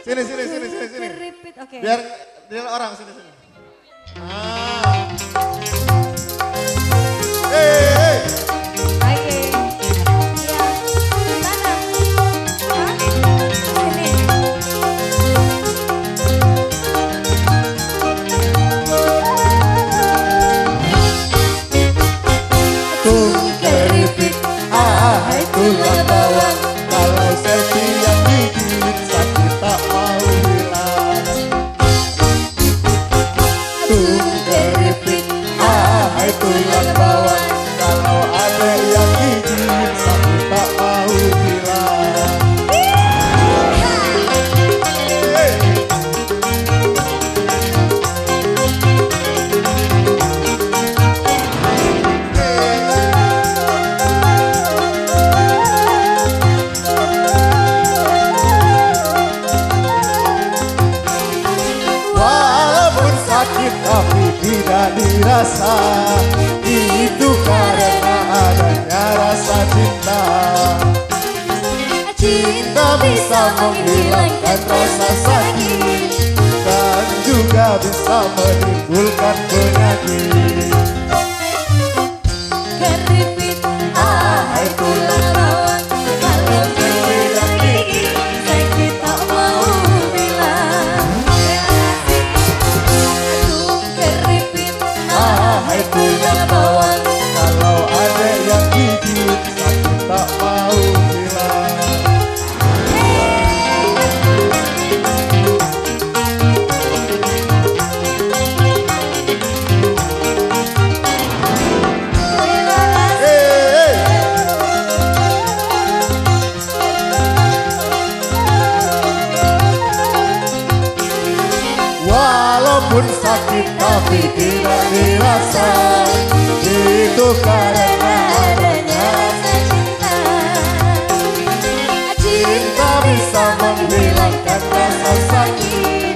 Sini, sini, sini, sini, sini. Keripit, oke. Biar orang sini, sini. Ah. Hey. Oke. Iya. Mana? Hah? Sini. Tung keripit, hai tulang bawang. Kalau selfie yang digigit sakit tak mau hilang. Tung keripit, hai tulang bawang. Kalau ada yang gigit sakit tak mau hilang. Hey. Walaupun sakit tapi tidak dirasa, itu karena adanya rasa cinta. Cinta bisa menghilangkan rasa sakit dan juga bisa menimbulkan penyakit. Keripit, hai tulang bawang. Kalau tidak gigit, sakit tak mau bilang. Aduh, keripit, Hai tulang bawang, kalau ada yang gigit sakit tak mau hilang. terima kasih. Hey. Walaupun sakit tapi tidak dirasa, itu karena Adanya rasa cinta. cinta bisa menghilangkan rasa sakit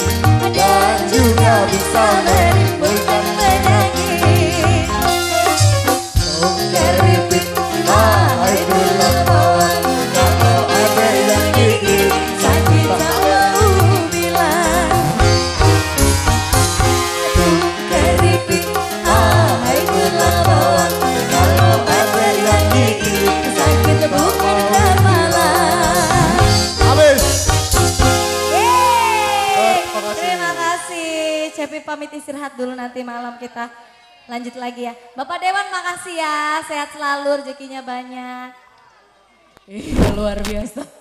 dan juga bisa menimbulkan penyakit. Keripit, hai tulang bawang. Kalau ada yang gigit sakit tak mau bilang. keripit, hai tulang bawang. Kalau ada yang gigit Sakit bukan kepala. habis. Yeay. Terima kasih. Terima kasih. Cepi pamit istirahat dulu, nanti malam kita lanjut lagi ya. Bapak Dewan makasih ya. Sehat selalu, rezekinya banyak. Luar biasa.